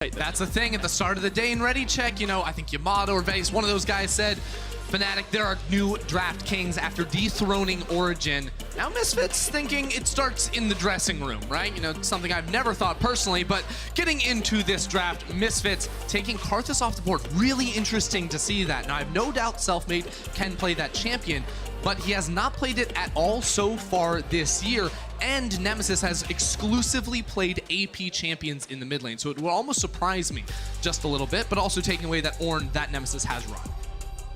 That's the thing at the start of the day in Ready Check, you know, I think Yamato or Vase, one of those guys said, Fnatic, there are new draft kings after dethroning Origin. Now Misfits thinking it starts in the dressing room, right? You know, something I've never thought personally, but getting into this draft, Misfits taking Karthus off the board, really interesting to see that. Now I have no doubt Selfmade can play that champion, but he has not played it at all so far this year, and Nemesis has exclusively played AP champions in the mid lane, so it will almost surprise me just a little bit, but also taking away that Ornn that Nemesis has run.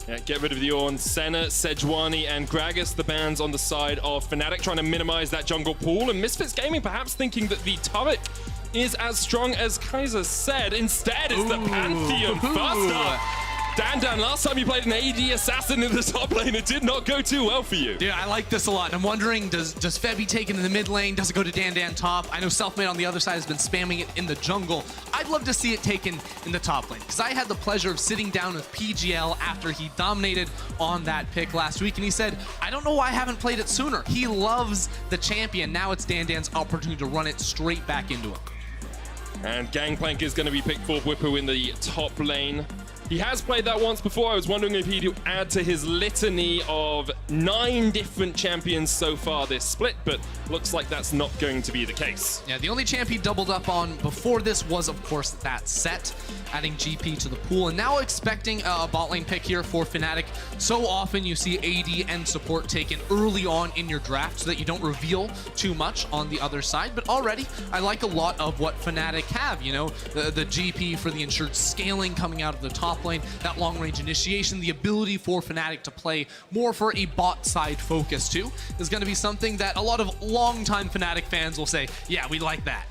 Yeah, get rid of the Ornn, Senna, Sejuani, and Gragas, the bans on the side of Fnatic, trying to minimize that jungle pool, and Misfits Gaming perhaps thinking that the turret is as strong as Kaiser said. Instead, it's the Pantheon first up. Dan Dan, last time you played an AD assassin in the top lane, it did not go too well for you. Yeah, I like this a lot. And I'm wondering, does Febi take it in the mid lane? Does it go to Dan Dan top? I know Selfmade on the other side has been spamming it in the jungle. I'd love to see it taken in the top lane, because I had the pleasure of sitting down with PGL after he dominated on that pick last week, and he said, I don't know why I haven't played it sooner. He loves the champion. Now it's Dan Dan's opportunity to run it straight back into him. And Gangplank is going to be picked for Bwipo in the top lane. He has played that once before. I was wondering if he'd add to his litany of 9 different champions so far this split, but looks like that's not going to be the case. Yeah, the only champ he doubled up on before this was, of course, that set, adding GP to the pool, and now expecting a bot lane pick here for Fnatic. So often you see AD and support taken early on in your draft so that you don't reveal too much on the other side, but already I like a lot of what Fnatic have, you know, the GP for the ensured scaling coming out of the top lane, that long-range initiation, the ability for Fnatic to play more for a bot side focus too, is going to be something that a lot of long-time Fnatic fans will say, yeah, we like that.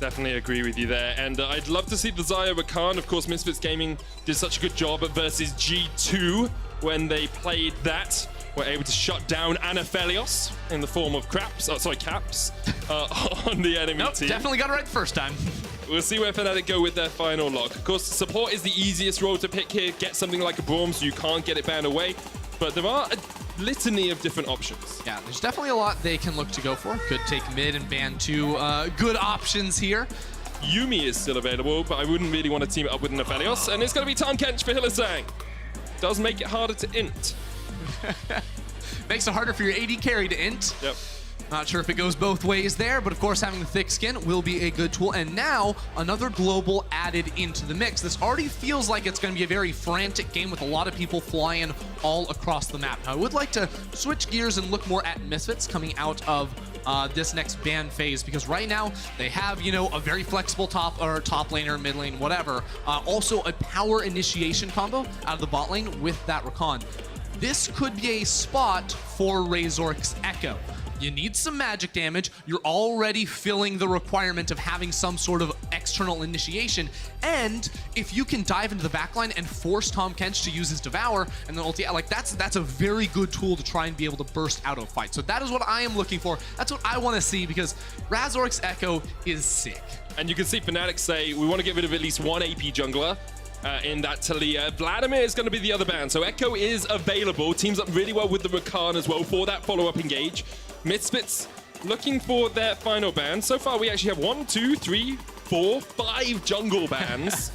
Definitely agree with you there, and I'd love to see the XAYAH RAKAN. Of course, Misfits Gaming did such a good job versus G2 when they played that. Were able to shut down APHELIOS in the form of caps on the enemy team. Definitely got it right the first time. We'll see where Fnatic go with their final lock. Of course, support is the easiest role to pick here. Get something like a Braum so you can't get it banned away. But there are a litany of different options. Yeah, there's definitely a lot they can look to go for. Could take mid and ban 2 good options here. Yuumi is still available, but I wouldn't really want to team it up with an APHELIOS. And it's going to be Tahm Kench for Hylissang. Does make it harder to int. Makes it harder for your AD carry to int. Yep. Not sure if it goes both ways there, but of course having the thick skin will be a good tool. And now another global added into the mix. This already feels like it's going to be a very frantic game with a lot of people flying all across the map. Now, I would like to switch gears and look more at Misfits coming out of this next ban phase, because right now they have, you know, a very flexible top laner, mid lane, whatever. Also a power initiation combo out of the bot lane with that Rakan. This could be a spot for Razork's Echo. You need some magic damage. You're already filling the requirement of having some sort of external initiation. And if you can dive into the backline and force Tahm Kench to use his Devour and then ulti, like that's a very good tool to try and be able to burst out of fight. So that is what I am looking for. That's what I want to see, because Razork's Echo is sick. And you can see Fnatic say, we want to get rid of at least one AP jungler. In that Talia. Vladimir is going to be the other ban. So Echo is available. Teams up really well with the Rakan as well for that follow-up engage. Misfits looking for their final ban. So far, we actually have 1, 2, 3, 4, 5 jungle bans.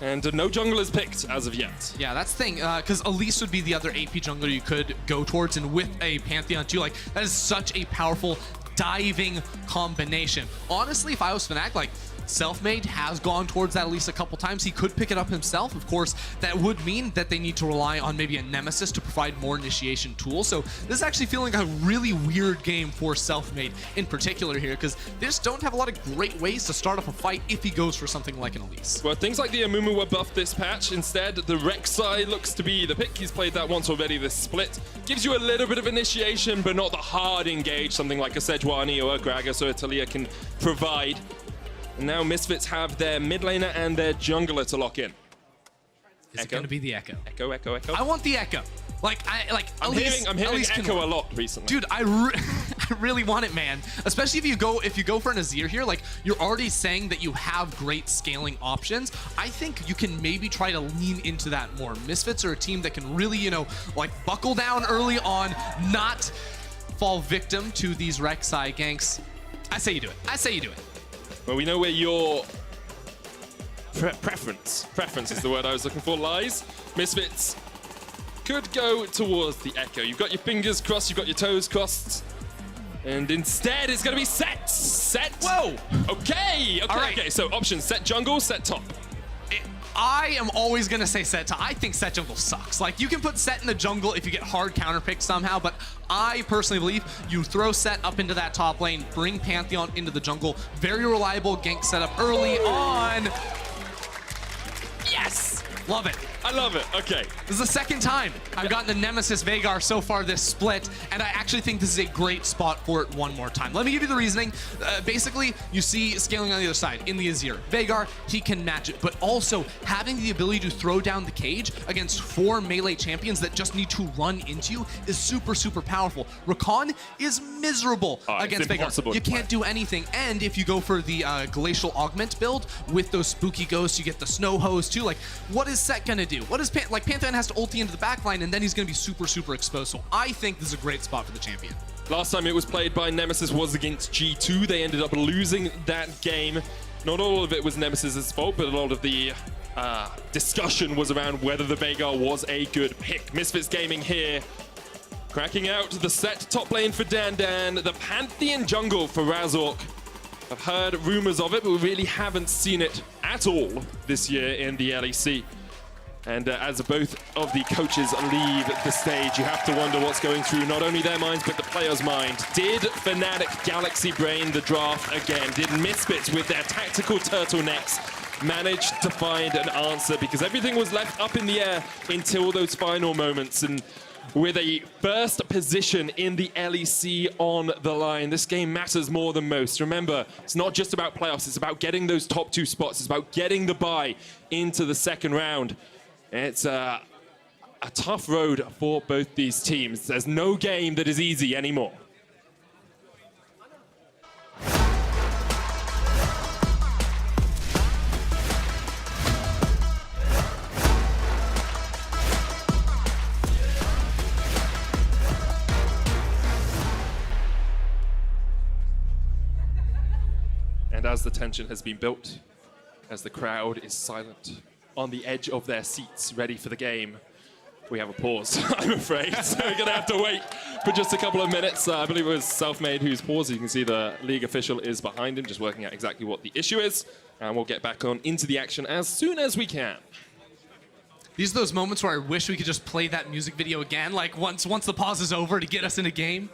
And no junglers picked as of yet. Yeah, that's the thing, because Elise would be the other AP jungler you could go towards, and with a Pantheon too, like, that is such a powerful diving combination. Honestly, if I was Fnatic, like, Selfmade has gone towards that at least a couple times. He could pick it up himself. Of course, that would mean that they need to rely on maybe a Nemesis to provide more initiation tools. So this is actually feeling like a really weird game for Selfmade in particular here, because they just don't have a lot of great ways to start off a fight if he goes for something like an Elise. Well, things like the Amumu were buffed this patch. Instead, the REK'SAI looks to be the pick. He's played that once already this split. Gives you a little bit of initiation, but not the hard engage, something like a Sejuani or a Gragas or a Talia can provide. And now Misfits have their mid laner and their jungler to lock in. Is it going to be the Echo? Echo, Echo, Echo. I want the Echo. I'm hearing Echo a lot recently. Dude, I really want it, man. Especially if you go for an Azir here, like, you're already saying that you have great scaling options. I think you can maybe try to lean into that more. Misfits are a team that can really, you know, like, buckle down early on, not fall victim to these REK'SAI ganks. I say you do it. I say you do it. Well, we know where your preference. Preference is the word I was looking for. Lies. Misfits could go towards the Echo. You've got your fingers crossed, you've got your toes crossed. And instead, it's going to be Sett. Sett. Whoa. Okay. Okay. So options: Sett jungle, Sett top. I am always going to say Sett. I think Sett jungle sucks. Like, you can put Sett in the jungle if you get hard counterpicked somehow, but I personally believe you throw Sett up into that top lane, bring Pantheon into the jungle. Very reliable gank setup early on. Yes! Love it. I love it. Okay. This is the second time I've gotten the Nemesis VEIGAR so far this split, and I actually think this is a great spot for it one more time. Let me give you the reasoning. Basically, you see scaling on the other side in the AZIR. VEIGAR, he can match it, but also having the ability to throw down the cage against 4 melee champions that just need to run into you is super, super powerful. RAKAN is miserable against VEIGAR. You can't do anything, and if you go for the Glacial Augment build with those spooky ghosts, you get the Snow Hose too. Like, what is Sett gonna do? What is Pantheon has to ulti into the backline, and then he's going to be super, super exposed. So I think this is a great spot for the champion. Last time it was played by Nemesis was against G2. They ended up losing that game. Not all of it was Nemesis's fault, but a lot of the discussion was around whether the VEIGAR was a good pick. Misfits Gaming here, cracking out the Sett top lane for Dan Dan, the Pantheon jungle for Razork. I've heard rumors of it, but we really haven't seen it at all this year in the LEC. And as both of the coaches leave the stage, you have to wonder what's going through not only their minds, but the players' mind. Did Fnatic Galaxy brain the draft again? Did Misfits, with their tactical turtlenecks, manage to find an answer? Because everything was left up in the air until those final moments. And with a first position in the LEC on the line, this game matters more than most. Remember, it's not just about playoffs, it's about getting those top 2 spots. It's about getting the bye into the second round. It's a tough road for both these teams. There's no game that is easy anymore. And as the tension has been built, as the crowd is silent, on the edge of their seats, ready for the game, we have a pause, I'm afraid. So we're going to have to wait for just a couple of minutes. I believe it was Selfmade who's paused. You can see the league official is behind him, just working out exactly what the issue is. And we'll get back on into the action as soon as we can. These are those moments where I wish we could just play that music video again, like once the pause is over to get us in a game.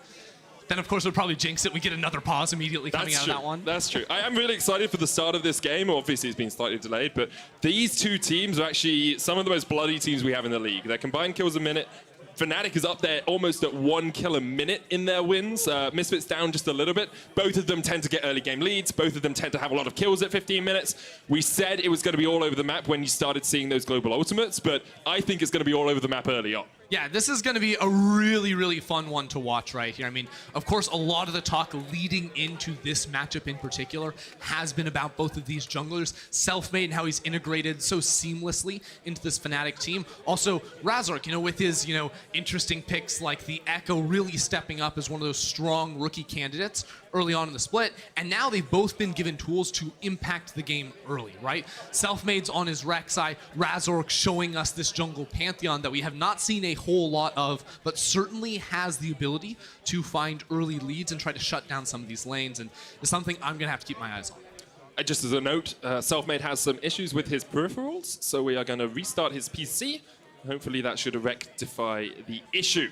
Then, of course, we'll probably jinx it. We get another pause immediately coming out of that one. That's true. I am really excited for the start of this game. Obviously, it's been slightly delayed, but these 2 teams are actually some of the most bloody teams we have in the league. Their combined kills a minute. Fnatic is up there almost at 1 kill a minute in their wins. Misfits down just a little bit. Both of them tend to get early game leads. Both of them tend to have a lot of kills at 15 minutes. We said it was going to be all over the map when you started seeing those global ultimates, but I think it's going to be all over the map early on. Yeah, this is going to be a really, really fun one to watch right here. I mean, of course, a lot of the talk leading into this matchup in particular has been about both of these junglers. Selfmade and how he's integrated so seamlessly into this Fnatic team. Also, Razork, with his, interesting picks like the Echo really stepping up as one of those strong rookie candidates early on in the split. And now they've both been given tools to impact the game early, right? Selfmade's on his REK'SAI, Razork showing us this jungle pantheon that we have not seen a whole lot of, but certainly has the ability to find early leads and try to shut down some of these lanes, and it's something I'm going to have to keep my eyes on. Just as a note, Selfmade has some issues with his peripherals, so we are going to restart his PC. Hopefully that should rectify the issue.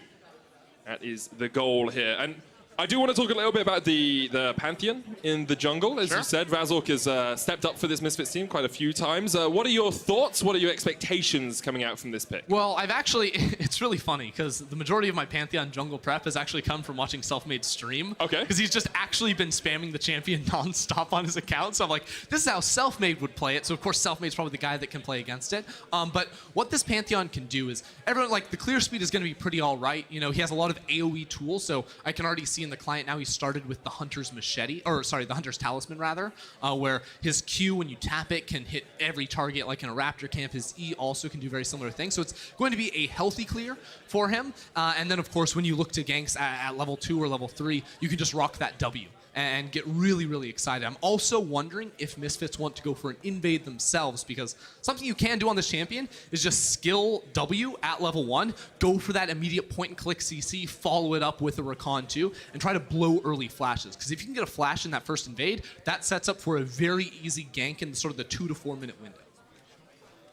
That is the goal here. And I do want to talk a little bit about the Pantheon in the jungle. As you said, Razork has stepped up for this Misfits team quite a few times. What are your thoughts? What are your expectations coming out from this pick? Well, it's really funny because the majority of my Pantheon jungle prep has actually come from watching Selfmade stream. Okay. Because he's just actually been spamming the champion nonstop on his account. So I'm like, this is how Selfmade would play it. So of course, Selfmade's probably the guy that can play against it. But what this Pantheon can do is, everyone, like, the clear speed is going to be pretty all right. He has a lot of AoE tools, so I can already see in the client now he started with the Hunter's Machete, or sorry, the Hunter's Talisman rather, where his Q, when you tap it, can hit every target like in a Raptor camp. His E also can do very similar things. So it's going to be a healthy clear for him. And then, of course, when you look to ganks at level 2 or level 3, you can just rock that W. and get really, really excited. I'm also wondering if Misfits want to go for an invade themselves, because something you can do on this champion is just skill W at level 1, go for that immediate point-and-click CC, follow it up with a RAKAN too, and try to blow early flashes. Because if you can get a flash in that first invade, that sets up for a very easy gank in sort of the 2 to 4 minute window.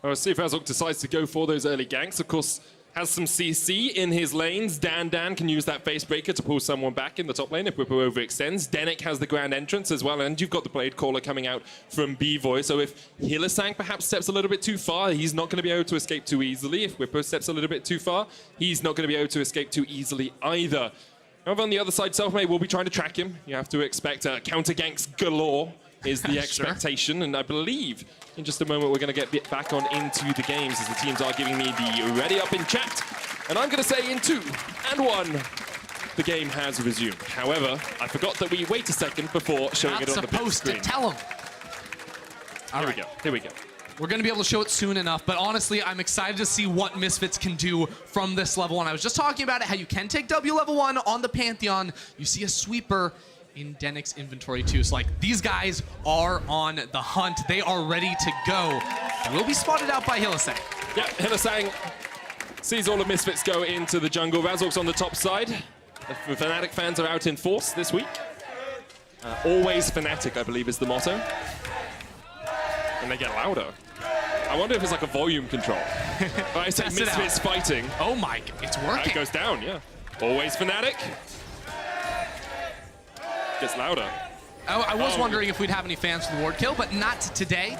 Well, let's see if Razork decides to go for those early ganks. Of course, has some CC in his lanes. Dan can use that face breaker to pull someone back in the top lane if Bwipo overextends. Denyk has the grand entrance as well, and you've got the blade caller coming out from Bvoy. So if Hylissang perhaps steps a little bit too far, he's not going to be able to escape too easily. If Bwipo steps a little bit too far, he's not going to be able to escape too easily either. However, on the other side, Selfmade will be trying to track him. You have to expect counter ganks galore is the expectation, sure. And I believe in just a moment we're going to get back on into the games as the teams are giving me the ready up in chat. And I'm going to say in 2 and 1, the game has resumed. However, I forgot that we wait a second before showing it on the big screen. Not supposed to tell them. All right. Here we go. We're going to be able to show it soon enough, but honestly, I'm excited to see what Misfits can do from this level 1. I was just talking about it, how you can take W level 1 on the Pantheon. You see a sweeper in Denyk's inventory too. So like, these guys are on the hunt. They are ready to go. They will be spotted out by Hylissang. Yeah, Hylissang sees all of Misfits go into the jungle. Razork's on the top side. The Fnatic fans are out in force this week. Always Fnatic, I believe, is the motto. And they get louder. I wonder if it's like a volume control. I say Misfits fighting. Oh my, it's working. It goes down, yeah. Always Fnatic. Gets louder. I was wondering if we'd have any fans for the ward kill, but not today.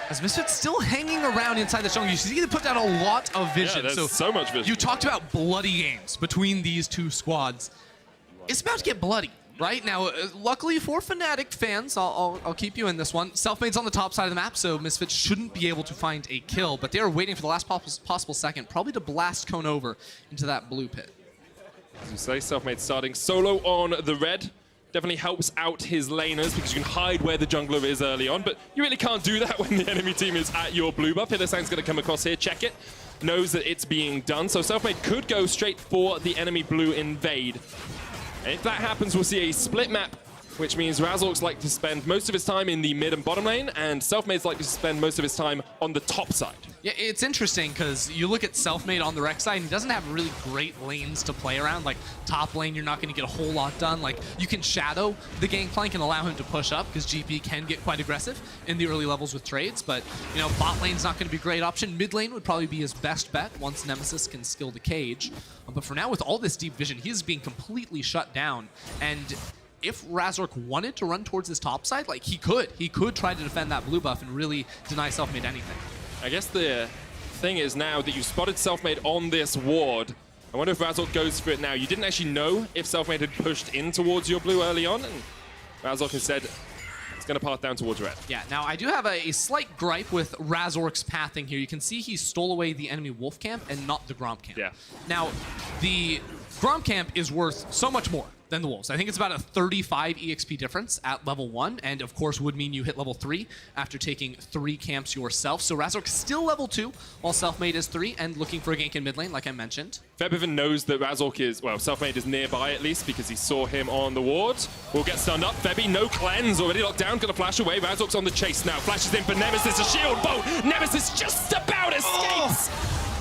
As Misfits still hanging around inside the jungle. You see they put down a lot of vision. Yeah, there's so much vision. You talked about bloody games between these two squads. It's about to get bloody. Right now, luckily for Fnatic fans, I'll keep you in this one. Selfmade's on the top side of the map, so Misfits shouldn't be able to find a kill, but they are waiting for the last possible second, probably to blast Cone over into that blue pit. As you say, Selfmade starting solo on the red. Definitely helps out his laners because you can hide where the jungler is early on, but you really can't do that when the enemy team is at your blue buff. Hylissang's going to come across here, check it, knows that it's being done, so Selfmade could go straight for the enemy blue invade. And if that happens, we'll see a split map, which means Razork's like to spend most of his time in the mid and bottom lane, and Selfmade's like to spend most of his time on the top side. Yeah, it's interesting because you look at Selfmade on the REK side, and he doesn't have really great lanes to play around. Like, top lane, you're not going to get a whole lot done. Like, you can shadow the Gangplank and allow him to push up because GP can get quite aggressive in the early levels with trades, but, you know, bot lane's not going to be a great option. Mid lane would probably be his best bet once Nemesis can skill the cage. But for now, with all this deep vision, he's being completely shut down, and if Razork wanted to run towards this top side, like, he could try to defend that blue buff and really deny Selfmade anything. I guess the thing is now that you spotted Selfmade on this ward, I wonder if Razork goes for it now. You didn't actually know if Selfmade had pushed in towards your blue early on, and Razork has said it's going to path down towards red. Yeah, now I do have a slight gripe with Razork's pathing here. You can see he stole away the enemy wolf camp and not the Gromp camp. Yeah. Now, the Gromp camp is worth so much more than the wolves. I think it's about a 35 EXP difference at level 1, and of course would mean you hit level 3 after taking 3 camps yourself. So Razork's still level 2, while Selfmade is 3, and looking for a gank in mid lane, like I mentioned. Febiven knows that Razork is, well, Selfmade is nearby at least because he saw him on the ward. Will get stunned up. Febi, no cleanse, already locked down, gonna flash away. Razork's on the chase now, flashes in for Nemesis, a shield bolt. Nemesis just about escapes.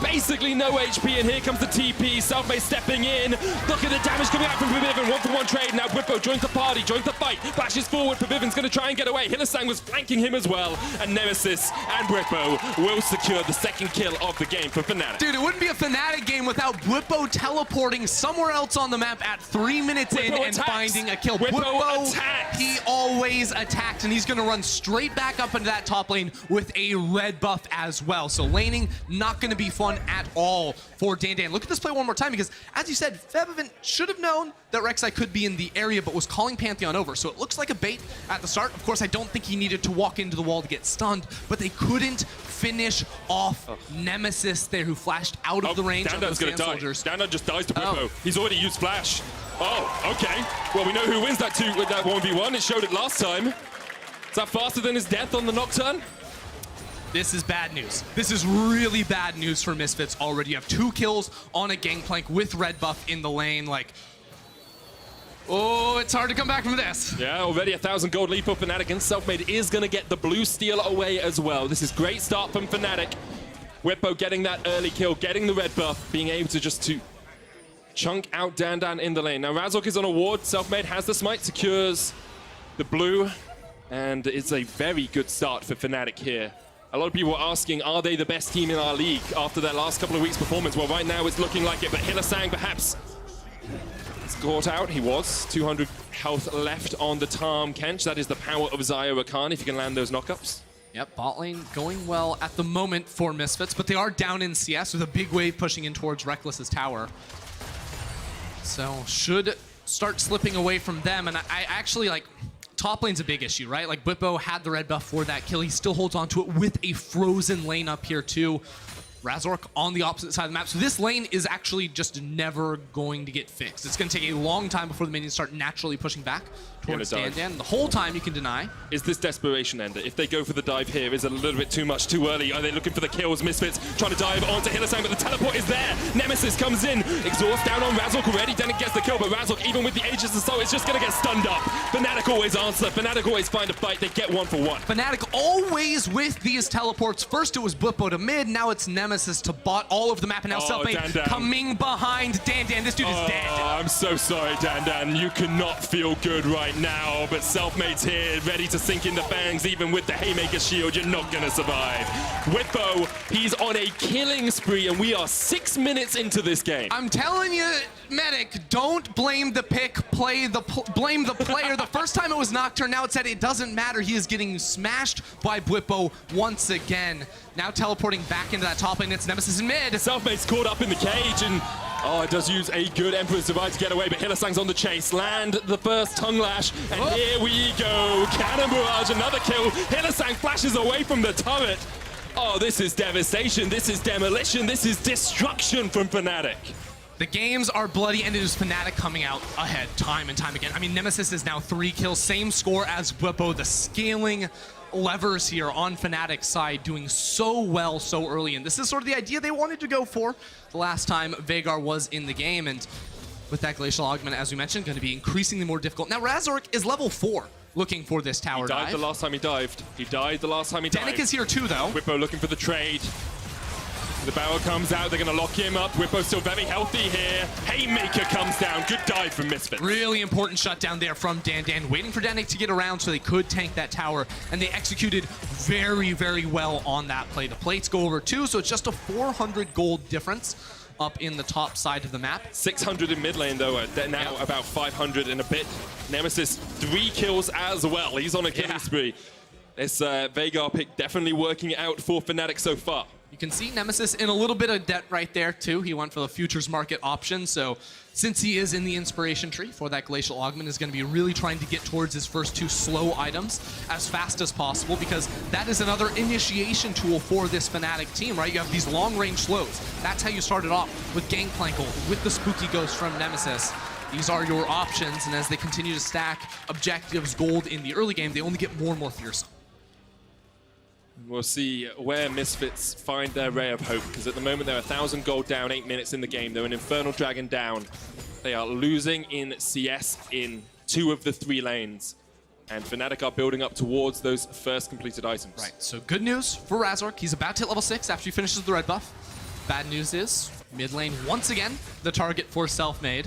Basically no HP, and here comes the TP. Selfmade stepping in. Look at the damage coming out from Febiven. 1-for-1 trade. Now Bwipo joins the party, joins the fight. Flashes forward. Febiven's going to try and get away. Hylissang was flanking him as well. And Nemesis and Bwipo will secure the second kill of the game for Fnatic. Dude, it wouldn't be a Fnatic game without Bwipo teleporting somewhere else on the map at 3 minutes in and finding a kill. Bwipo attacks. He always attacked, and he's going to run straight back up into that top lane with a red buff as well. So laning not going to be fun at all for Dan Dan. Look at this play one more time, because as you said, Febiven should have known that REK'SAI could be in the area, but was calling Pantheon over. So it looks like a bait at the start. Of course, I don't think he needed to walk into the wall to get stunned, but they couldn't finish off Nemesis there, who flashed out of the range of those Sand Soldiers. Dan Dan just dies to Bwipo. He's already used flash. Oh, okay. Well, we know who wins that 1v1. It showed it last time. Is that faster than his death on the Nocturne? This is bad news. This is really bad news for Misfits already. You have 2 kills on a Gangplank with red buff in the lane. Like, Oh, it's hard to come back from this. Yeah, already 1,000 gold lead for Fnatic, and Selfmade is going to get the blue steal away as well. This is great start from Fnatic. Bwipo getting that early kill, getting the red buff, being able to just chunk out Dan Dan in the lane. Now Razork is on a ward, Selfmade has the smite, secures the blue, and it's a very good start for Fnatic here. A lot of people are asking, are they the best team in our league after their last couple of weeks' performance? Well, right now it's looking like it, but Hylissang perhaps caught out. He was 200 health left on the TAHM Kench. That is the power of XAYAH RAKAN if you can land those knockups. Yep, bot lane going well at the moment for Misfits, but they are down in CS with a big wave pushing in towards Rekkles' tower. So should start slipping away from them, and I actually like, top lane's a big issue, right? Like Bwipo had the red buff for that kill. He still holds on to it with a frozen lane up here too. Razork on the opposite side of the map. So this lane is actually just never going to get fixed. It's going to take a long time before the minions start naturally pushing back towards Dan Dan. The whole time you can deny. Is this desperation ender? If they go for the dive here, is it a little bit too much too early? Are they looking for the kills? Misfits trying to dive onto Hylissang, but the teleport is there. Nemesis comes in, exhaust down on Razork already. Denyk gets the kill, but Razork, even with the Aegis Assault, is just going to get stunned up. Fnatic always answer. Fnatic always find a fight. They get 1 for 1. Fnatic always with these teleports. First it was Bwipo to mid, now it's Nemesis to bot all over the map, and now Selfmade coming behind Dan Dan. This dude is dead. I'm so sorry, Dan Dan. You cannot feel good right now, but Selfmade's here, ready to sink into fangs. Even with the Haymaker shield, you're not going to survive. Bwipo, he's on a killing spree, and we are 6 minutes into this game. I'm telling you, Medic, don't blame the pick, blame the player. The first time it was Nocturne, now it said it doesn't matter. He is getting smashed by Bwipo once again. Now teleporting back into that top lane, it's Nemesis in mid. Selfmade's caught up in the cage, and it does use a good Emperor's Divide to get away, but Hylissang's on the chase. Land the first tongue lash, and here we go. Cannon Barrage, another kill. Hylissang flashes away from the turret. Oh, this is devastation, this is demolition, this is destruction from Fnatic. The games are bloody, and it is Fnatic coming out ahead time and time again. I mean, Nemesis is now 3 kills, same score as Bwipo. The scaling levers here on Fnatic's side doing so well so early, and this is sort of the idea they wanted to go for the last time VEIGAR was in the game, and with that Glacial Augment, as we mentioned, going to be increasingly more difficult. Now, Razork is level 4 looking for this tower dive. He died the last time he dived. He died the last time he dived. Denyk is here too, though. Bwipo looking for the trade. The barrel comes out, they're going to lock him up. Bwipo's still very healthy here. Haymaker comes down, good dive from Misfits. Really important shutdown there from Dan Dan, waiting for Denyk to get around so they could tank that tower, and they executed very, very well on that play. The plates go over too, so it's just a 400 gold difference up in the top side of the map. 600 in mid lane though, now about 500 and a bit. Nemesis, 3 kills as well. He's on a killing spree. This VEIGAR pick definitely working out for Fnatic so far. You can see Nemesis in a little bit of debt right there too. He went for the futures market option, so since he is in the inspiration tree for that Glacial Augment, is going to be really trying to get towards his first 2 slow items as fast as possible, because that is another initiation tool for this Fnatic team, right? You have these long-range slows. That's how you started off with Gangplank ult, with the Spooky Ghost from Nemesis. These are your options, and as they continue to stack objectives gold in the early game, they only get more and more fearsome. We'll see where Misfits find their ray of hope, because at the moment they're 1,000 gold down, 8 minutes in the game. They're an Infernal Dragon down. They are losing in CS in 2 of the 3 lanes. And Fnatic are building up towards those first completed items. Right, so good news for Razork. He's about to hit level 6 after he finishes the red buff. Bad news is, mid lane once again, the target for Selfmade.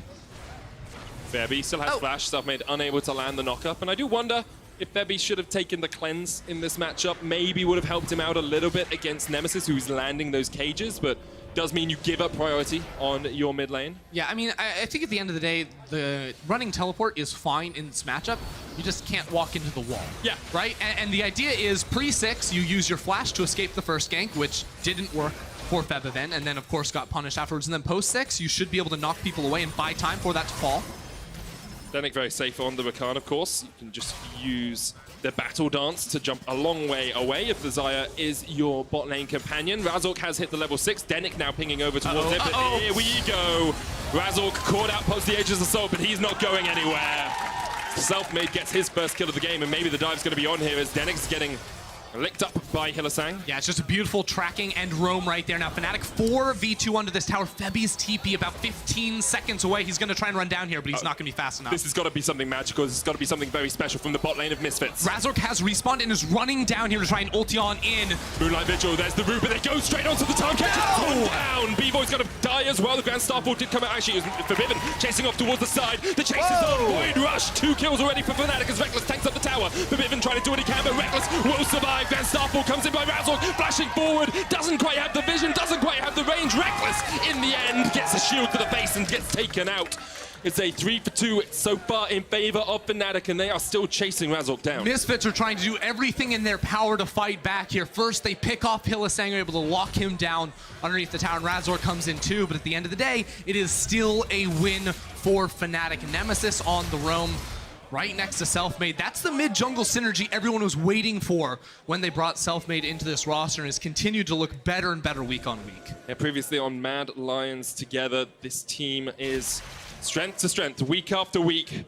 Febby still has flash, Selfmade unable to land the knockup, and I do wonder if Febby should have taken the cleanse in this matchup. Maybe would have helped him out a little bit against Nemesis, who's landing those cages, but does mean you give up priority on your mid lane. Yeah, I mean, I think at the end of the day, the running teleport is fine in this matchup. You just can't walk into the wall. Yeah. Right? And the idea is pre-6, you use your flash to escape the first gank, which didn't work for Febiven, and then of course got punished afterwards. And then post-6, you should be able to knock people away and buy time for that to fall. Denyk very safe on the Rakan, of course. You can just use the battle dance to jump a long way away if the XAYAH is your bot lane companion. Razork has hit the level 6. Denyk now pinging over towards it, but here we go. Razork caught out post the Aegis Assault, but he's not going anywhere. Selfmade gets his first kill of the game, and maybe the dive's going to be on here as Denyk's getting Licked up by Hylissang. Yeah, it's just a beautiful tracking and roam right there. Now, Fnatic 4v2 under this tower. Febi's TP about 15 seconds away. He's going to try and run down here, but he's not going to be fast enough. This has got to be something magical. This has got to be something very special from the bot lane of Misfits. Razork has respawned and is running down here to try and ulti on in. Moonlight Vigil, there's the root, but they go straight onto the target. One down. Bvoy's going to die as well. The Grand Starfall did come out. Actually, it was Febiven chasing off towards the side. The chase is on. Void Rush. 2 kills already for Fnatic as Rekkles tanks up the tower. Febiven trying to do what he can, but Rekkles will survive. Grand Starfall comes in by Razork, flashing forward. Doesn't quite have the vision, doesn't quite have the range. Rekkles, in the end, gets a shield to the face and gets taken out. It's a 3-for-2 so far in favor of Fnatic, and they are still chasing Razork down. Misfits are trying to do everything in their power to fight back here. First, they pick off Hylissang, are able to lock him down underneath the tower, and Razork comes in too, but at the end of the day, it is still a win for Fnatic. Nemesis on the roam, right next to Selfmade. That's the mid-jungle synergy everyone was waiting for when they brought Selfmade into this roster, and has continued to look better and better week on week. Yeah, previously on Mad Lions together, this team is strength to strength, week after week.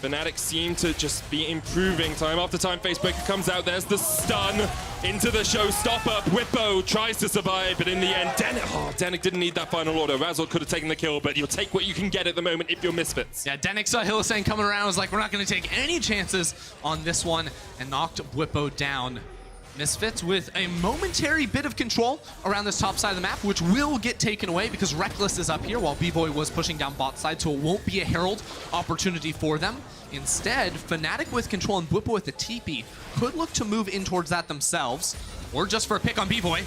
Fnatic seem to just be improving time after time. Facebreaker comes out, there's the stun into the showstopper. Bwipo tries to survive, but in the end, Denyk didn't need that final order. Razork could have taken the kill, but you'll take what you can get at the moment if you're Misfits. Yeah, Denyk saw Hylissang coming around, was like, we're not going to take any chances on this one, and knocked Bwipo down. Misfits with a momentary bit of control around this top side of the map, which will get taken away because Rekkles is up here while Bvoy was pushing down bot side, so it won't be a herald opportunity for them. Instead, Fnatic with control and Bwipo with the TP could look to move in towards that themselves, or just for a pick on Bvoy.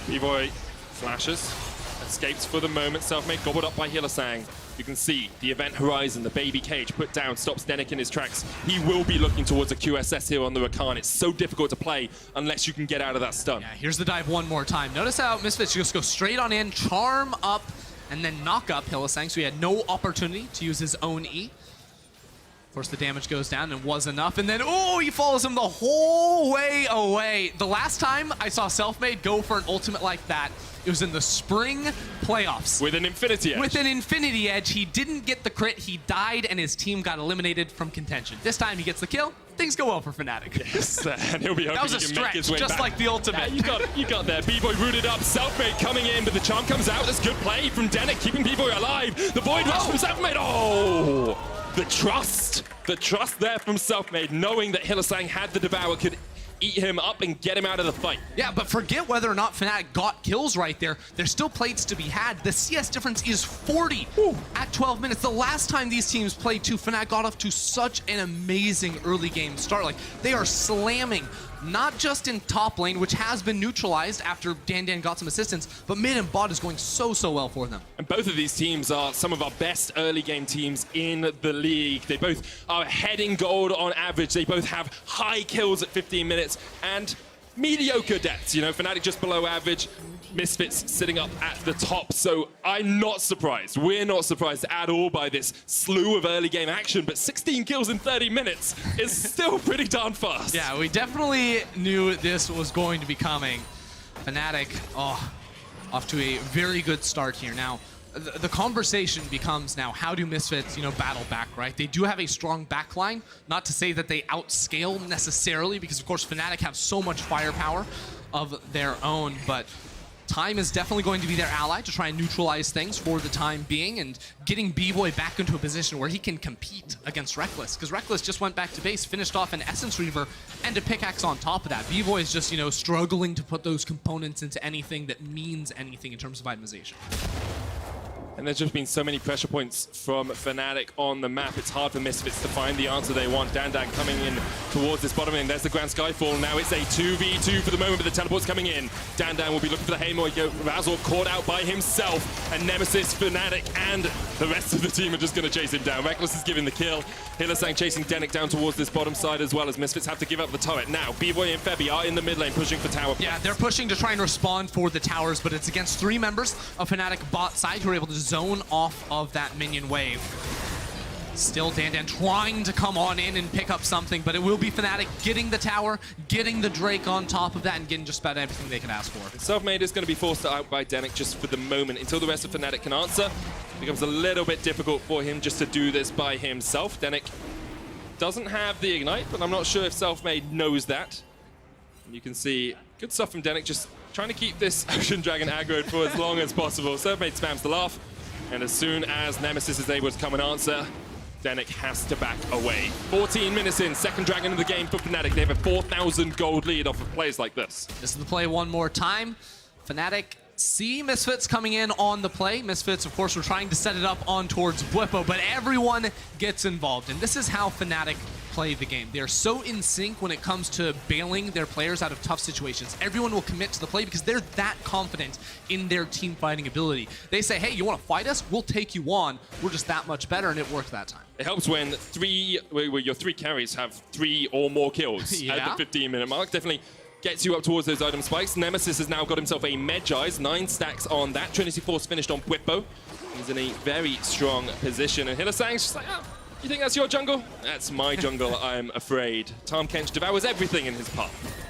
Bvoy flashes, escapes for the moment. Selfmade gobbled up by Hylissang. You can see the event horizon, the baby cage put down, stops Denyk in his tracks. He will be looking towards a QSS here on the RAKAN. It's so difficult to play unless you can get out of that stun. Yeah, here's the dive one more time. Notice how Misfits just go straight on in, charm up, and then knock up Hylissang, so he had no opportunity to use his own E. Of course, the damage goes down and was enough, and then, oh, he follows him the whole way away. The last time I saw Selfmade go for an ultimate like that, it was in the spring playoffs. With an Infinity Edge. With an Infinity Edge. He didn't get the crit, he died, and his team got eliminated from contention. This time he gets the kill, things go well for Fnatic. Yes, and he'll be hoping that was a he can make his stretch, way just back. like the ultimate. Yeah, you got there. Bvoy rooted up, Selfmade coming in, but the charm comes out. That's good play from Denyk, keeping Bvoy alive. The Void Rush from Selfmade. Oh! The trust there from Selfmade, knowing that Hylissang had the Devour, could eat him up and get him out of the fight. Yeah, but forget whether or not Fnatic got kills right there. There's still plates to be had. The CS difference is 40 at 12 minutes. The last time these teams played too, Fnatic got off to such an amazing early game start. Like, they are slamming, not just in top lane, which has been neutralized after Dan Dan got some assistance, but mid and bot is going so well for them. And both of these teams are some of our best early game teams in the league. They both are heading gold on average. They both have high kills at 15 minutes and mediocre deaths. You know, Fnatic just below average, Misfits sitting up at the top. So I'm not surprised. We're not surprised at all by this slew of early game action, but 16 kills in 30 minutes is still pretty darn fast. Yeah, we definitely knew this was going to be coming. Fnatic, off to a very good start here. Now, the conversation becomes now, how do Misfits, battle back, right? They do have a strong backline. Not to say that they outscale necessarily, because of course Fnatic have so much firepower of their own, but time is definitely going to be their ally to try and neutralize things for the time being, and getting Bvoy back into a position where he can compete against Rekkles, because Rekkles just went back to base, finished off an Essence Reaver and a pickaxe on top of that. Bvoy is just, struggling to put those components into anything that means anything in terms of itemization. And there's just been so many pressure points from Fnatic on the map. It's hard for Misfits to find the answer they want. Dan Dan coming in towards this bottom end. There's the Grand Skyfall. Now it's a 2v2 for the moment, but the teleport's coming in. Dan Dan will be looking for the Haymaker. Razork caught out by himself. And Nemesis, Fnatic, and the rest of the team are just going to chase him down. Rekkles is giving the kill. Hylissang chasing Denyk down towards this bottom side as well, as Misfits have to give up the turret. Now, Bvoy and Febi are in the mid lane pushing for tower. Yeah, they're pushing to try and respond for the towers, but it's against 3 members of Fnatic bot side who are able to zone off of that minion wave. Still Dan Dan trying to come on in and pick up something, but it will be Fnatic getting the tower, getting the Drake on top of that, and getting just about everything they can ask for. Selfmade is going to be forced out by Denyk just for the moment. Until the rest of Fnatic can answer, it becomes a little bit difficult for him just to do this by himself. Denyk doesn't have the Ignite, but I'm not sure if Selfmade knows that. You can see good stuff from Denyk, just trying to keep this Ocean Dragon aggroed for as long as possible. Selfmade spams the laugh, and as soon as Nemesis is able to come and answer, Denyk has to back away. 14 minutes in, second Dragon of the game for Fnatic. They have a 4,000 gold lead off of plays like this. This is the play one more time. Fnatic see Misfits coming in on the play. Misfits, of course, were trying to set it up on towards Bwipo, but everyone gets involved. And this is how Fnatic play the game. They're so in sync when it comes to bailing their players out of tough situations. Everyone will commit to the play because they're that confident in their team fighting ability. They say, hey, you want to fight us? We'll take you on. We're just that much better, and it worked that time. It helps when your three carries have 3 or more kills at the 15-minute mark. Definitely gets you up towards those item spikes. Nemesis has now got himself a Medjai's, 9 stacks on that. Trinity Force finished on Bwipo. He's in a very strong position. And Hylissang's just like, oh, you think that's your jungle? That's my jungle, I'm afraid. TAHM Kench devours everything in his path.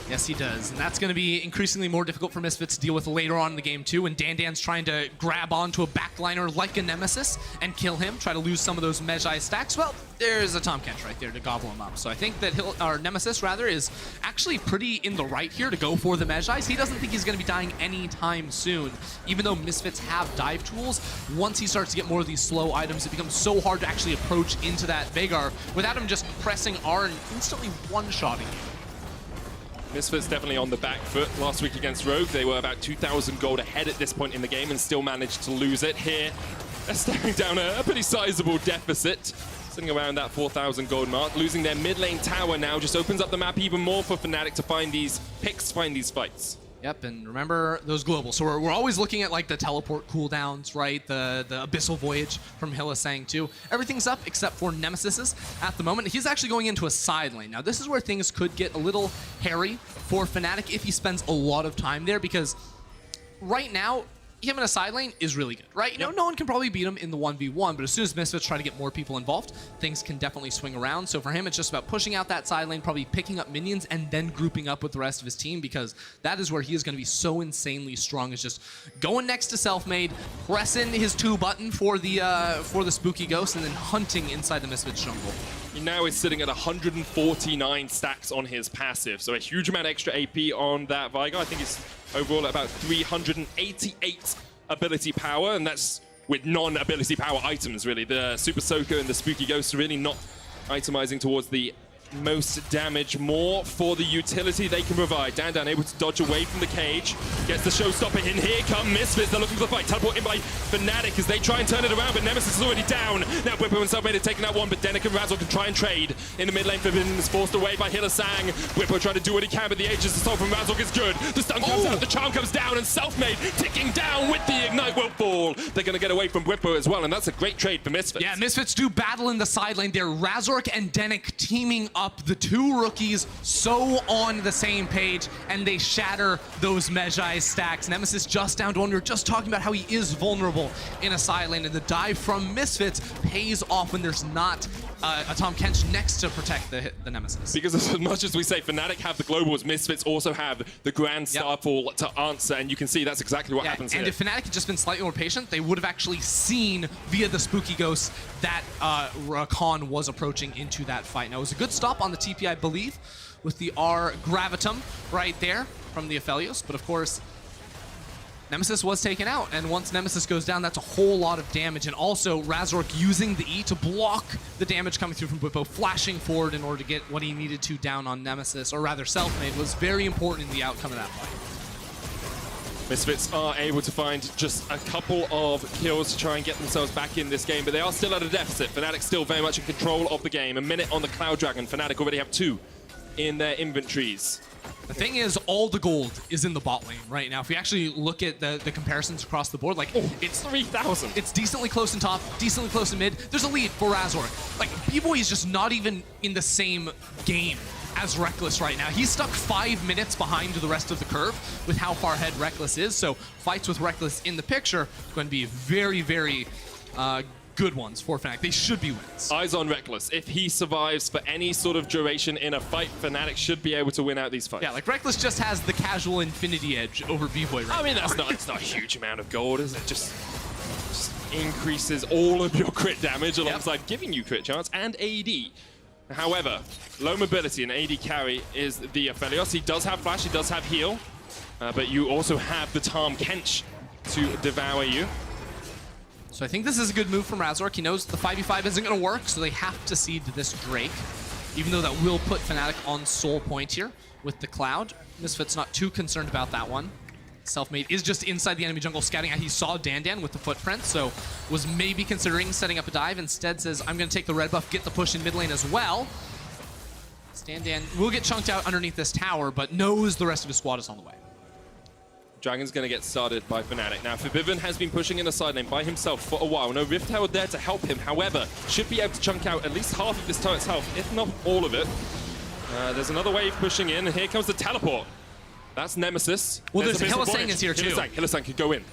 Yes, he does. And that's going to be increasingly more difficult for Misfits to deal with later on in the game, too. And Dan Dan's trying to grab onto a backliner like a Nemesis and kill him, try to lose some of those Medjai stacks. Well, there's a TAHM Kench right there to gobble him up. So I think that Nemesis, rather, is actually pretty in the right here to go for the Medjais. He doesn't think he's going to be dying anytime soon. Even though Misfits have dive tools, once he starts to get more of these slow items, it becomes so hard to actually approach into that Veigar without him just pressing R and instantly one-shotting you. Misfits definitely on the back foot. Last week against Rogue, they were about 2,000 gold ahead at this point in the game and still managed to lose it. Here, they're staring down a pretty sizable deficit, sitting around that 4,000 gold mark. Losing their mid lane tower now just opens up the map even more for Fnatic to find these picks, find these fights. Yep, and remember those globals. So we're always looking at like the teleport cooldowns, right? The Abyssal Voyage from Hylissang too. Everything's up except for Nemesis's at the moment. He's actually going into a side lane. Now this is where things could get a little hairy for Fnatic if he spends a lot of time there, because right now, him in a side lane is really good, right? You know, no one can probably beat him in the 1v1, but as soon as Misfits try to get more people involved, things can definitely swing around. So for him, it's just about pushing out that side lane, probably picking up minions, and then grouping up with the rest of his team, because that is where he is going to be so insanely strong, is just going next to Selfmade, pressing his 2 button for the spooky ghost, and then hunting inside the Misfits jungle. He now is sitting at 149 stacks on his passive, so a huge amount of extra AP on that Veigar. I think it's overall at about 388 ability power, and that's with non-ability power items, really. The Super Soaker and the Spooky Ghost are really not itemizing towards the most damage, more for the utility they can provide. Dan Dan able to dodge away from the cage, gets the showstopper in. Here come Misfits, they're looking for the fight. Teleport in by Fnatic as they try and turn it around, but Nemesis is already down. Now Bwipo and Selfmade have taken that one, but Denyk and Razork can try and trade. In the mid lane, Febiven is forced away by Hylissang. Bwipo trying to do what he can, but the Aegis assault from Razork is good. The stun comes out, the charm comes down, and Selfmade ticking down with the Ignite will fall. They're going to get away from Bwipo as well, and that's a great trade for Misfits. Yeah, Misfits do battle in the side lane there. Razork and Denyk teaming up, the 2 rookies so on the same page, and they shatter those Medjai stacks. Nemesis just down to 1. We were just talking about how he is vulnerable in a side lane, and the dive from Misfits pays off when there's not a TAHM Kench next to protect the Nemesis. Because as much as we say Fnatic have the globals, Misfits also have the Grand Starfall to answer, and you can see that's exactly what happens here. And if Fnatic had just been slightly more patient, they would have actually seen via the Spooky Ghost that RAKAN was approaching into that fight. Now, it was a good stop on the TP, I believe, with the R Gravitum right there from the APHELIOS, but of course, Nemesis was taken out, and once Nemesis goes down, that's a whole lot of damage. And also, Razork using the E to block the damage coming through from Bwipo, flashing forward in order to get what he needed to down on Nemesis, or rather Selfmade, was very important in the outcome of that fight. Misfits are able to find just a couple of kills to try and get themselves back in this game, but they are still at a deficit. Fnatic still very much in control of the game. A minute on the Cloud Dragon. Fnatic already have 2 in their inventories. The thing is, all the gold is in the bot lane right now. If we actually look at the comparisons across the board, like, it's 3,000. It's decently close in top, decently close in mid. There's a lead for Razork. Like, Bvoy is just not even in the same game as Rekkles right now. He's stuck 5 minutes behind the rest of the curve with how far ahead Rekkles is. So fights with Rekkles in the picture are going to be very, very good ones for Fnatic. They should be wins. Eyes on Rekkles. If he survives for any sort of duration in a fight, Fnatic should be able to win out these fights. Yeah, like Rekkles just has the casual infinity edge over Bvoy right I mean, now. it's not a huge amount of gold, is it? Just increases all of your crit damage alongside giving you crit chance and AD. However, low mobility and AD carry is the APHELIOS. He does have flash, he does have heal, but you also have the TAHM Kench to devour you. So I think this is a good move from Razork. He knows the 5v5 isn't going to work, so they have to seed this Drake, even though that will put Fnatic on soul point here with the Cloud. Misfits not too concerned about that one. Selfmade is just inside the enemy jungle scouting out. He saw Dan Dan with the footprint, so was maybe considering setting up a dive. Instead says, I'm going to take the red buff, get the push in mid lane as well. Dan Dan will get chunked out underneath this tower, but knows the rest of his squad is on the way. Dragon's going to get started by Fnatic. Now, Febiven has been pushing in the side lane by himself for a while. No Rift Tower there to help him. However, should be able to chunk out at least half of this turret's health, if not all of it. There's another wave pushing in, and here comes the teleport. That's Nemesis. Well, there's Hylissang is here too. Hylissang could go in.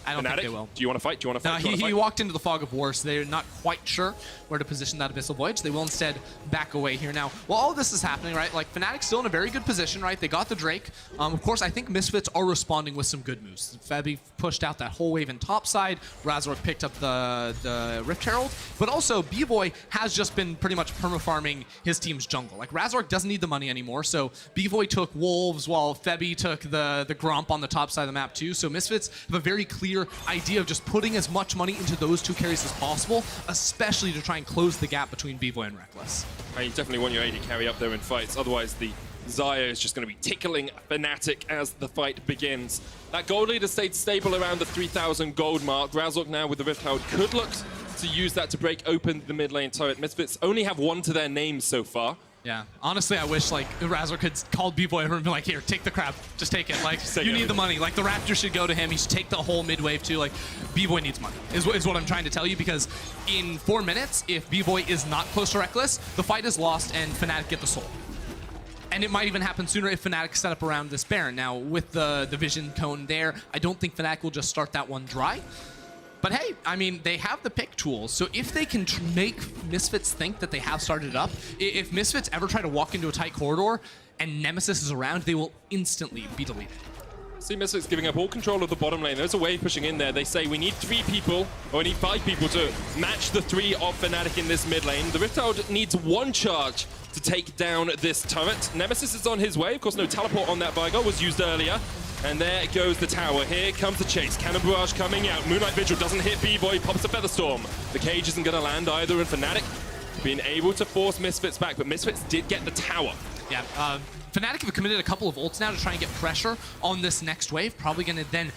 I don't Fnatic, think they will. Do you want to fight? Do you want to fight? No, he walked into the fog of war, so they're not quite sure where to position that Abyssal Voyage. They will instead back away here. Now, while all this is happening, right, like, Fnatic's still in a very good position, right? They got the Drake. Of course, I think Misfits are responding with some good moves. Febi pushed out that whole wave in topside. Razork picked up the Rift Herald. But also, Bvoy has just been pretty much perma-farming his team's jungle. Like, Razork doesn't need the money anymore, so Bvoy took Wolves while Febi took the Gromp on the top side of the map too. So Misfits have a very clear idea of just putting as much money into those two carries as possible, especially to try and close the gap between Bvoy and Rekkles. You definitely want your AD carry up there in fights, otherwise the XAYAH is just going to be tickling Fnatic as the fight begins. That gold leader stayed stable around the 3,000 gold mark. Razork now with the Rift Herald could look to use that to break open the mid lane turret. Misfits only have one to their name so far. Yeah, honestly, I wish like Razork had called Bvoy over and been like, "Here, take the crap, just take it. Like, you need the money. Like, the Raptor should go to him. He should take the whole mid wave too. Like, Bvoy needs money. Is what I'm trying to tell you, because in 4 minutes, if Bvoy is not close to Rekkles, the fight is lost and Fnatic get the soul. And it might even happen sooner if Fnatic set up around this Baron. Now, with the vision cone there, I don't think Fnatic will just start that one dry. But hey, I mean, they have the pick tools, so if they can make Misfits think that they have started it up, if Misfits ever try to walk into a tight corridor and Nemesis is around, they will instantly be deleted. See Misfits giving up all control of the bottom lane. There's a wave pushing in there. They say we need 3 people, or we need 5 people to match the 3 of Fnatic in this mid lane. The Rift Herald needs 1 charge to take down this turret. Nemesis is on his way. Of course, no teleport on that VEIGAR was used earlier. And there goes the tower. Here comes the chase. Cannon Barrage coming out. Moonlight Vigil doesn't hit Bvoy. Pops a Featherstorm. The cage isn't going to land either. And Fnatic being able to force Misfits back. But Misfits did get the tower. Yeah, Fnatic have committed a couple of ults now to try and get pressure on this next wave. Probably going to then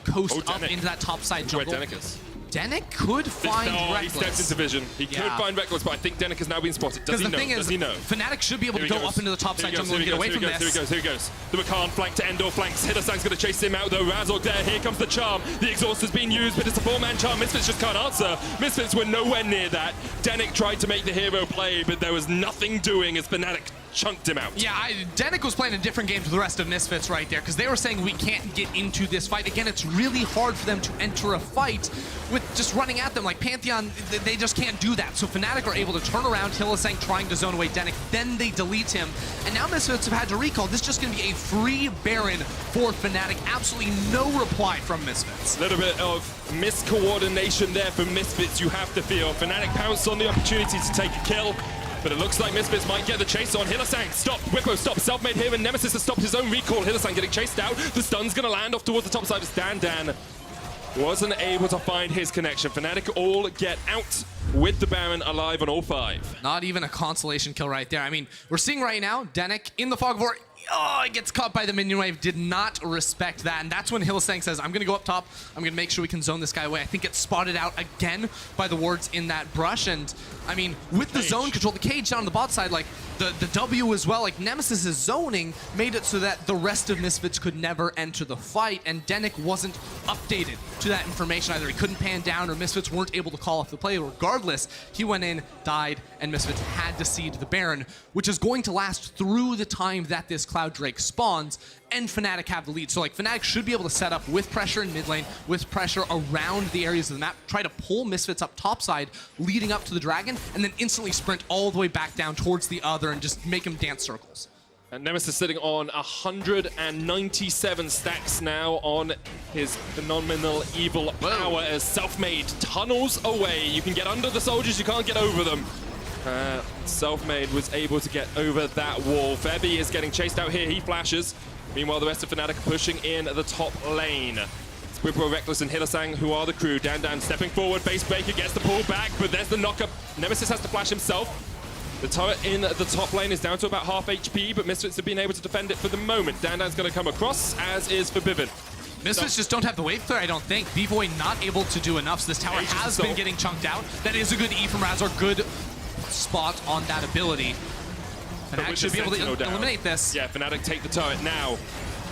coast up into that top side jungle. Where Denyk is. Denyk could find Rekkles. He steps into vision. He could find Rekkles, but I think Denyk has now been spotted. Does he know? The thing is, does he know? Fnatic should be able to go up into the top side jungle and get away from this. Here he goes. The Rakan flank to Endor flanks. Hylissang's going to chase him out though. Razork there. Here comes the charm. The exhaust has been used, but it's a 4-man charm. Misfits just can't answer. Misfits were nowhere near that. Denyk tried to make the hero play, but there was nothing doing as Fnatic chunked him out. Yeah, Denyk was playing a different game to the rest of Misfits right there, because they were saying we can't get into this fight. Again, it's really hard for them to enter a fight with just running at them. Like Pantheon, they just can't do that. So Fnatic are able to turn around, Hylissang trying to zone away Denyk, then they delete him. And now Misfits have had to recall. This is just going to be a free Baron for Fnatic. Absolutely no reply from Misfits. A little bit of miscoordination there from Misfits, you have to feel. Fnatic pounced on the opportunity to take a kill. But it looks like Misfits might get the chase on. Hylissang, stop. Bwipo, stop. Selfmade here, and Nemesis has stopped his own recall. Hylissang getting chased out. The stun's going to land off towards the top side as Dan Dan wasn't able to find his connection. Fnatic all get out with the Baron alive on all 5. Not even a consolation kill right there. I mean, we're seeing right now, Denyk in the fog of war. Oh, it gets caught by the minion wave. Did not respect that. And that's when Hylissang says, I'm going to go up top. I'm going to make sure we can zone this guy away. I think it's spotted out again by the wards in that brush. And, I mean, with the zone control, the cage down on the bot side, like, the W as well, like, Nemesis' zoning made it so that the rest of Misfits could never enter the fight. And Denyk wasn't updated to that information either. He couldn't pan down, or Misfits weren't able to call off the play. Regardless, he went in, died, and Misfits had to cede the Baron, which is going to last through the time that this Cloud Drake spawns, and Fnatic have the lead. So like Fnatic should be able to set up with pressure in mid lane, with pressure around the areas of the map, try to pull Misfits up topside, leading up to the Dragon, and then instantly sprint all the way back down towards the other and just make him dance circles. And Nemesis sitting on 197 stacks now on his phenomenal evil power as Selfmade tunnels away. You can get under the soldiers, you can't get over them. Selfmade was able to get over that wall. Febby is getting chased out here. He flashes. Meanwhile, the rest of Fnatic are pushing in the top lane. It's Bwipo, Rekkles, and Hylissang who are the crew. Dan Dan stepping forward. Base Breaker gets the pull back, but there's the knockup. Nemesis has to flash himself. The turret in the top lane is down to about half HP, but Misfits have been able to defend it for the moment. Dan Dan's going to come across, as is Febiven. Misfits just don't have the wave clear, I don't think. Bvoy not able to do enough, so this tower has been getting chunked out. That is a good E from Razork, good spot on that ability. Fnatic should be able to eliminate this. Yeah, Fnatic take the turret now.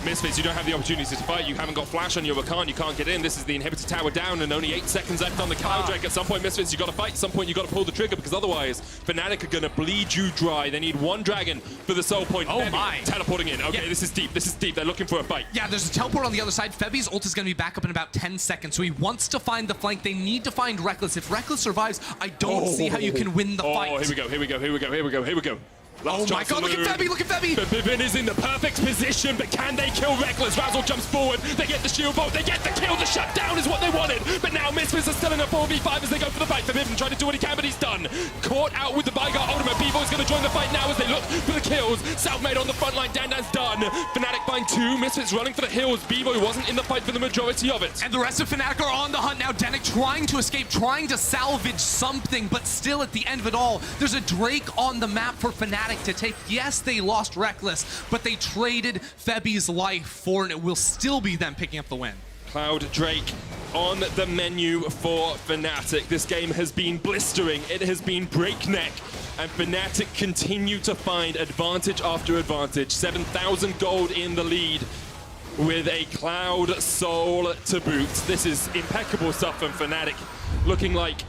Misfits, you don't have the opportunity to fight. You haven't got flash on your RAKAN. You can't get in. This is the inhibitor tower down and only 8 seconds left on the Kyle Drake. At some point, Misfits, you got to fight. At some point, you got to pull the trigger because otherwise, Fnatic are going to bleed you dry. They need one dragon for the soul point. Oh my. Teleporting in. Okay, this is deep. This is deep. They're looking for a fight. Yeah, there's a teleport on the other side. Febi's ult is going to be back up in about 10 seconds. So he wants to find the flank. They need to find Rekkles. If Rekkles survives, I don't see how you can win the fight. Oh, here we go. Here we go. Here we go. Here we go. Here we go. Oh my god, look at Febby, look at Febby! Febiven is in the perfect position, but can they kill Rekkles? Razork jumps forward, they get the shield bolt, they get the kill, the shutdown is what they wanted! But now Misfits are still in a 4v5 as they go for the fight. Febiven trying to do what he can, but he's done. Caught out with the VEIGAR ultimate. Bvoy's going to join the fight now as they look for the kills. Selfmade on the front line, Dan Dan's done. Fnatic find 2, Misfits running for the hills. Bvoy wasn't in the fight for the majority of it. And the rest of Fnatic are on the hunt now. Denyk trying to escape, trying to salvage something, but still at the end of it all, there's a Drake on the map for Fnatic to take. Yes, they lost Rekkles, but they traded Febi's life for, and it will still be them picking up the win. Cloud Drake on the menu for Fnatic. This game has been blistering, it has been breakneck, and Fnatic continue to find advantage after advantage. 7,000 gold in the lead with a Cloud Soul to boot. This is impeccable stuff from Fnatic, looking like,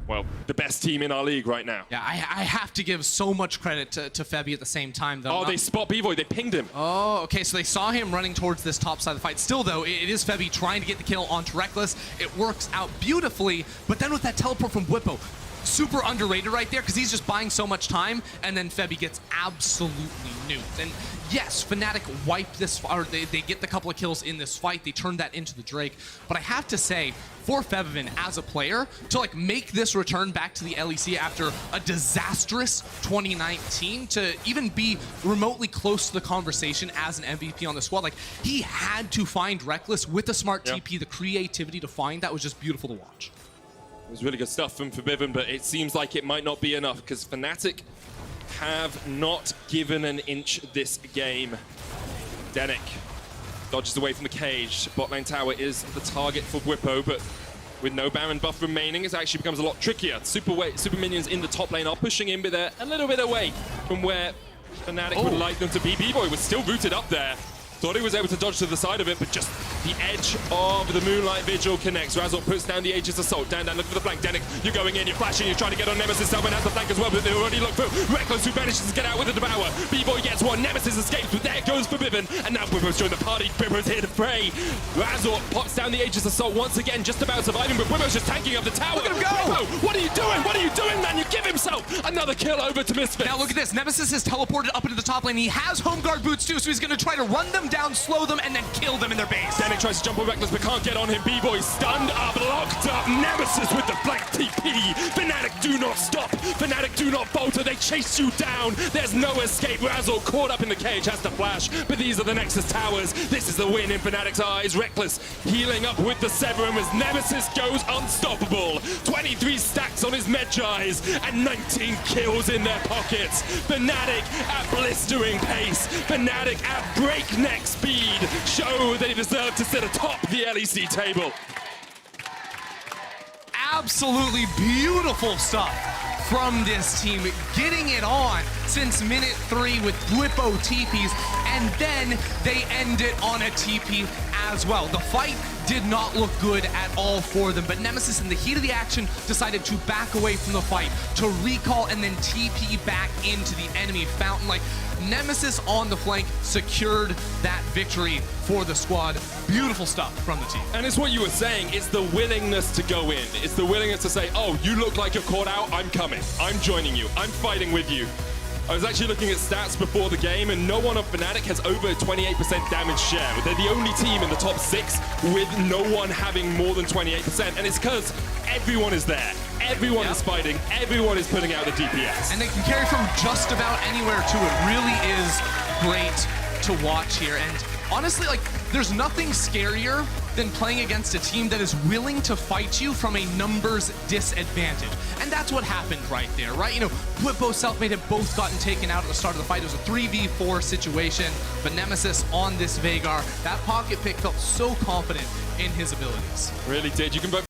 well, the best team in our league right now. Yeah, I have to give so much credit to Febby at the same time, though. Oh, they spot Bvoy, they pinged him. Oh, okay, so they saw him running towards this top side of the fight. Still, though, it is Febby trying to get the kill onto Rekkles. It works out beautifully, but then with that teleport from Bwipo, super underrated right there, because he's just buying so much time, and then Febby gets absolutely nuked. And yes, Fnatic wiped this, or they get the couple of kills in this fight. They turned that into the Drake. But I have to say, for Febiven as a player, to like make this return back to the LEC after a disastrous 2019, to even be remotely close to the conversation as an MVP on the squad, like he had to find Rekkles with the smart TP, the creativity to find that was just beautiful to watch. It was really good stuff from Febiven, but it seems like it might not be enough because Fnatic have not given an inch this game. Denyk dodges away from the cage. Bot lane tower is the target for Bwipo, but with no Baron buff remaining, it actually becomes a lot trickier. Super minions in the top lane are pushing in, but they're a little bit away from where Fnatic would like them to be. Bvoy was still rooted up there. Thought he was able to dodge to the side of it, but just the edge of the Moonlight Vigil connects. Razork puts down the Aegis Assault. Dan Dan, look for the flank. Denyk, you're going in, you're flashing, you're trying to get on Nemesis. Selfmade has the flank as well, but they already look through. Rekkles, who manages to get out with the Devour. Bvoy gets one, Nemesis escapes, but there goes Febiven. And now Bwipo's joined the party. Bwipo's here to fray. Razork pops down the Aegis Assault once again, just about surviving, but Bwipo's just tanking up the tower. Look at him go! Bwipo, what are you doing? What are you doing, man? You give himself another kill over to Misfits. Now look at this. Nemesis has teleported up into the top lane. He has home guard boots too, so he's going to try to run them down, slow them, and then kill them in their base. Denyk tries to jump on Rekkles but can't get on him. Bvoy stunned up, locked up. Nemesis with the flank TP. Fnatic do not stop. Fnatic do not falter. They chase you down. There's no escape. Razork caught up in the cage, has to flash. But these are the Nexus towers. This is the win in Fnatic's eyes. Rekkles healing up with the Severum as Nemesis goes unstoppable. 23 stacks on his Medjais and 19 kills in their pockets. Fnatic at blistering pace. Fnatic at breakneck speed. Show they deserve to sit atop the LEC table. Absolutely beautiful stuff from this team, getting it on since minute 3 with Bwipo TPs, and then they end it on a TP as well. The fight did not look good at all for them, but Nemesis in the heat of the action decided to back away from the fight, to recall and then TP back into the enemy fountain. Like, Nemesis on the flank secured that victory for the squad. Beautiful stuff from the team. And it's what you were saying, it's the willingness to go in. It's the willingness to say, oh, you look like you're caught out, I'm coming. I'm joining you, I'm fighting with you. I was actually looking at stats before the game, and no one on Fnatic has over a 28% damage share. They're the only team in the top 6 with no one having more than 28%, and it's because everyone is there. Everyone is fighting. Everyone is putting out the DPS. And they can carry from just about anywhere, too. It really is great to watch here. And honestly, like, there's nothing scarier than playing against a team that is willing to fight you from a numbers disadvantage. And that's what happened right there, right? You know, Bwipo, Selfmade have both gotten taken out at the start of the fight. It was a 3v4 situation, but Nemesis on this Veigar, that pocket pick felt so confident in his abilities. Really did. You can both